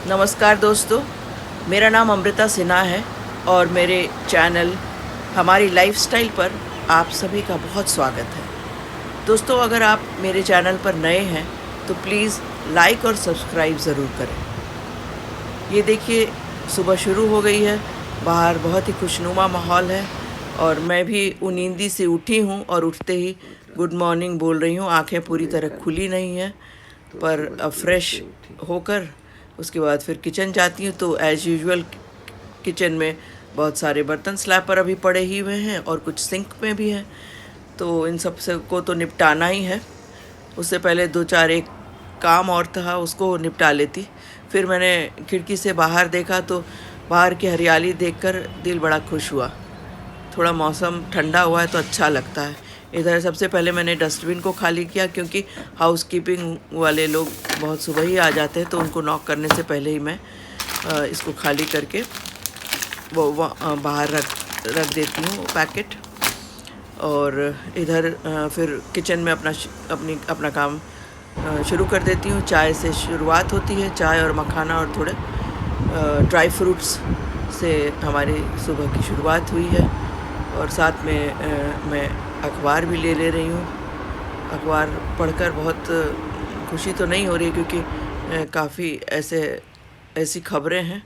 नमस्कार दोस्तों, मेरा नाम अमृता सिन्हा है और मेरे चैनल हमारी लाइफस्टाइल पर आप सभी का बहुत स्वागत है। दोस्तों, अगर आप मेरे चैनल पर नए हैं तो प्लीज़ लाइक और सब्सक्राइब ज़रूर करें। ये देखिए, सुबह शुरू हो गई है, बाहर बहुत ही खुशनुमा माहौल है और मैं भी नींदी से उठी हूँ और उठते ही गुड मॉर्निंग बोल रही हूँ। आँखें पूरी तरह खुली नहीं हैं, पर अब फ्रेश होकर उसके बाद फिर किचन जाती हूँ तो एज़ यूजुअल किचन में बहुत सारे बर्तन स्लैब पर अभी पड़े ही हुए हैं और कुछ सिंक में भी हैं, तो इन सब से को तो निपटाना ही है। उससे पहले दो चार एक काम और था, उसको निपटा लेती। फिर मैंने खिड़की से बाहर देखा तो बाहर की हरियाली देखकर दिल बड़ा खुश हुआ। थोड़ा मौसम ठंडा हुआ है तो अच्छा लगता है। इधर सबसे पहले मैंने डस्टबिन को खाली किया, क्योंकि हाउसकीपिंग वाले लोग बहुत सुबह ही आ जाते हैं, तो उनको नॉक करने से पहले ही मैं इसको खाली करके वो बाहर रख देती हूँ पैकेट। और इधर फिर किचन में अपना काम शुरू कर देती हूँ। चाय से शुरुआत होती है, चाय और मखाना और थोड़े ड्राई फ्रूट्स से हमारी सुबह की शुरुआत हुई है। और साथ में मैं अखबार भी ले रही हूँ। अखबार पढ़कर बहुत खुशी तो नहीं हो रही, क्योंकि काफ़ी ऐसी खबरें हैं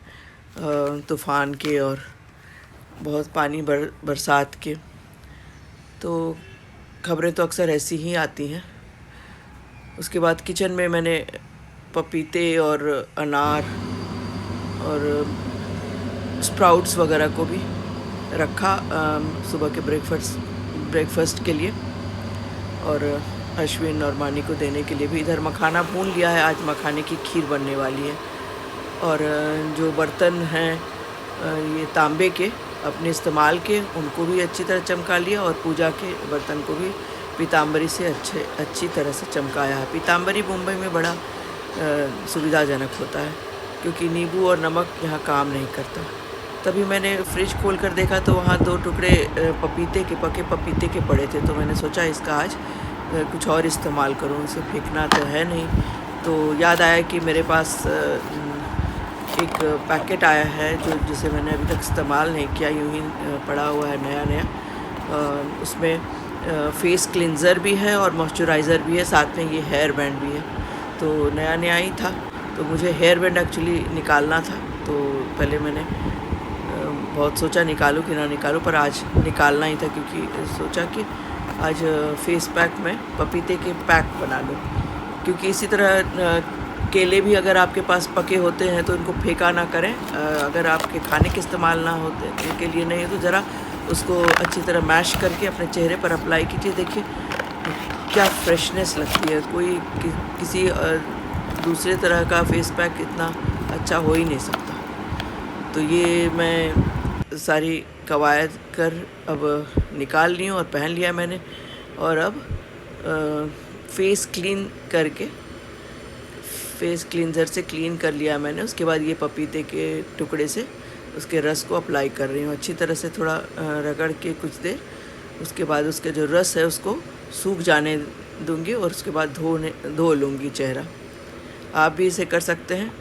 तूफ़ान के और बहुत पानी बरसात के, तो खबरें तो अक्सर ऐसी ही आती हैं। उसके बाद किचन में मैंने पपीते और अनार और स्प्राउट्स वगैरह को भी रखा सुबह के ब्रेकफास्ट के लिए, और अश्विन और मानी को देने के लिए भी। इधर मखाना भून लिया है, आज मखाने की खीर बनने वाली है। और जो बर्तन हैं ये तांबे के अपने इस्तेमाल के, उनको भी अच्छी तरह चमका लिया, और पूजा के बर्तन को भी पीताम्बरी से अच्छी तरह से चमकाया है। पीताम्बरी मुंबई में बड़ा सुविधाजनक होता है, क्योंकि नींबू और नमक यहाँ काम नहीं करता। तभी मैंने फ्रिज खोल कर देखा तो वहाँ 2 टुकड़े पके पपीते के पड़े थे, तो मैंने सोचा इसका आज कुछ और इस्तेमाल करूँ, इसे फेंकना तो है नहीं। तो याद आया कि मेरे पास एक पैकेट आया है जिसे मैंने अभी तक इस्तेमाल नहीं किया, यूँ ही पड़ा हुआ है नया। उसमें फेस क्लिनज़र भी है और मॉइस्चराइज़र भी है, साथ में ये हेयर बैंड भी है। तो नया ही था, तो मुझे हेयर बैंड एक्चुअली निकालना था। तो पहले मैंने बहुत सोचा निकालूं कि ना निकालूं, पर आज निकालना ही था, क्योंकि सोचा कि आज फेस पैक में पपीते के पैक बना लूं। क्योंकि इसी तरह केले भी अगर आपके पास पके होते हैं तो इनको फेंका ना करें। अगर आपके खाने के इस्तेमाल ना होते के लिए नहीं है तो ज़रा उसको अच्छी तरह मैश करके अपने चेहरे पर अप्लाई कीजिए। देखिए क्या फ्रेशनेस लगती है, कोई किसी दूसरे तरह का फेस पैक इतना अच्छा हो ही नहीं सकता। तो ये मैं सारी कवायद कर अब निकाल ली हूँ और पहन लिया मैंने। और अब फेस क्लीन करके फेस क्लींजर से क्लीन कर लिया मैंने। उसके बाद ये पपीते के टुकड़े से उसके रस को अप्लाई कर रही हूँ अच्छी तरह से, थोड़ा रगड़ के कुछ देर। उसके बाद उसके जो रस है उसको सूख जाने दूंगी और उसके बाद धो लूँगी चेहरा। आप भी इसे कर सकते हैं।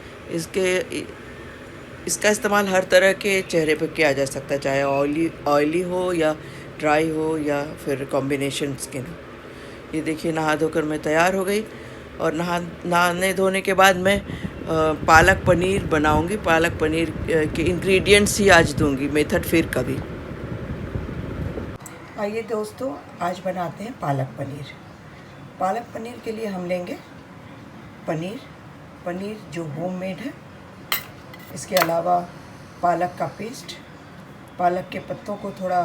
इसका इस्तेमाल हर तरह के चेहरे पर किया जा सकता है, चाहे ऑयली हो या ड्राई हो या फिर कॉम्बिनेशन स्किन हो। ये देखिए, नहा धोकर मैं तैयार हो गई, और नहाने धोने के बाद मैं पालक पनीर बनाऊंगी। पालक पनीर के इंग्रेडिएंट्स ही आज दूंगी, मेथड फिर कभी। आइए दोस्तों, आज बनाते हैं पालक पनीर। पालक पनीर के लिए हम लेंगे पनीर जो होममेड है। इसके अलावा पालक का पेस्ट, पालक के पत्तों को थोड़ा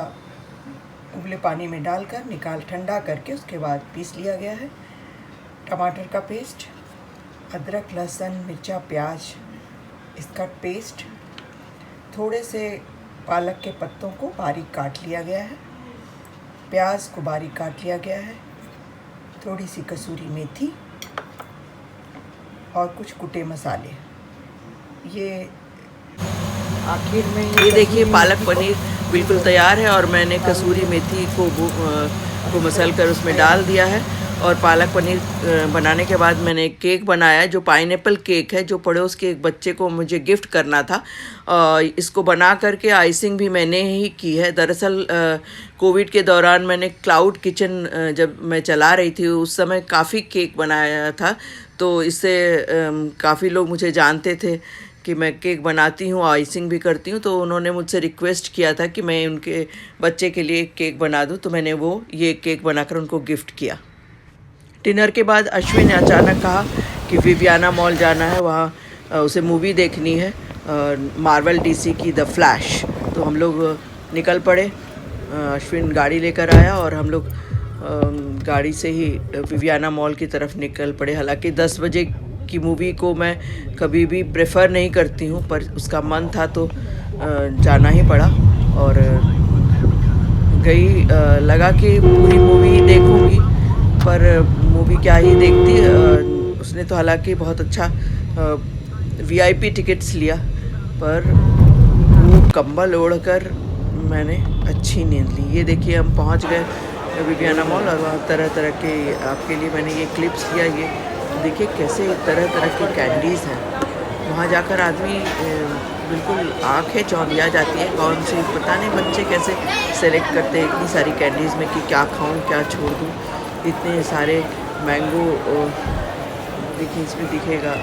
उबले पानी में डालकर ठंडा करके उसके बाद पीस लिया गया है। टमाटर का पेस्ट, अदरक लहसुन मिर्चा प्याज इसका पेस्ट, थोड़े से पालक के पत्तों को बारीक काट लिया गया है, प्याज को बारीक काट लिया गया है, थोड़ी सी कसूरी मेथी और कुछ कुटे मसाले। ये आखिर में ये देखिए, पालक पनीर बिल्कुल तैयार है और मैंने कसूरी मेथी को मसल कर उसमें डाल दिया है। और पालक पनीर बनाने के बाद मैंने एक केक बनाया जो पाइनएप्पल केक है, जो पड़ोस के एक बच्चे को मुझे गिफ्ट करना था। इसको बना करके आइसिंग भी मैंने ही की है। दरअसल कोविड के दौरान मैंने क्लाउड किचन जब मैं चला रही थी उस समय काफ़ी केक बनाया था, तो इससे काफ़ी लोग मुझे जानते थे कि मैं केक बनाती हूँ, आइसिंग भी करती हूँ। तो उन्होंने मुझसे रिक्वेस्ट किया था कि मैं उनके बच्चे के लिए केक बना दूँ, तो मैंने ये केक बनाकर उनको गिफ्ट किया। डिनर के बाद अश्विन ने अचानक कहा कि विवियाना मॉल जाना है, वहाँ उसे मूवी देखनी है, मार्वल डीसी की द फ्लैश। तो हम लोग निकल पड़े। अश्विन गाड़ी लेकर आया और हम लोग गाड़ी से ही विवियाना मॉल की तरफ निकल पड़े। हालांकि 10 बजे की मूवी को मैं कभी भी प्रेफर नहीं करती हूँ, पर उसका मन था तो जाना ही पड़ा और गई। लगा कि पूरी मूवी देखूँगी, पर मूवी क्या ही देखती। उसने तो हालांकि बहुत अच्छा VIP टिकट्स लिया, पर वो कंबल ओढ़कर मैंने अच्छी नींद ली। ये देखिए हम पहुंच गए विवियाना मॉल और वहाँ तरह तरह के, आपके लिए मैंने ये क्लिप्स लिया। ये देखिए कैसे तरह तरह की कैंडीज़ हैं। वहाँ जाकर आदमी बिल्कुल आँखें चौंधिया जाती है। कौन सी पता नहीं बच्चे कैसे सेलेक्ट करते हैं इतनी सारी कैंडीज़ में कि क्या खाऊं क्या छोड़ दूं। इतने सारे मैंगो, देखिए इसमें दिखेगा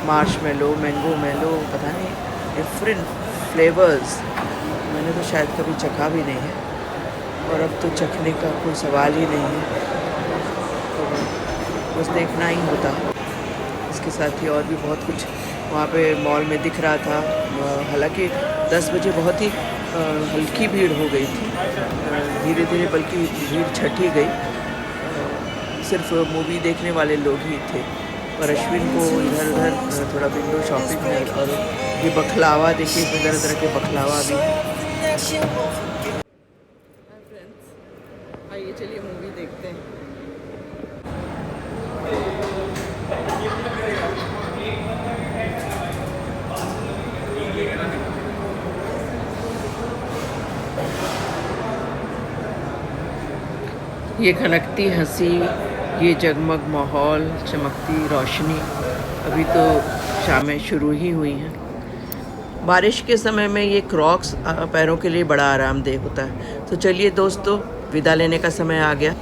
मार्शमेलो, मैंगो मेलो, पता नहीं डिफरेंट फ्लेवर्स। मैंने तो शायद कभी चखा भी नहीं है और अब तो चखने का कोई सवाल ही नहीं है, तो बस देखना ही होता। इसके साथ ही और भी बहुत कुछ वहाँ पे मॉल में दिख रहा था। हालांकि 10 बजे बहुत ही हल्की भीड़ हो गई थी, धीरे धीरे बल्कि भीड़ छटी गई। सिर्फ मूवी देखने वाले लोग ही थे, और अश्विन को इधर उधर थोड़ा विंडो शॉपिंग में, और ये बखलावा देखिए, तरह तरह के बखलावा भी। आइए चलिए मूवी देखते हैं। ये खनकती हंसी, ये जगमग माहौल, चमकती रोशनी, अभी तो शामें शुरू ही हुई हैं। बारिश के समय में ये क्रॉक्स पैरों के लिए बड़ा आरामदेह होता है। तो चलिए दोस्तों, विदा लेने का समय आ गया।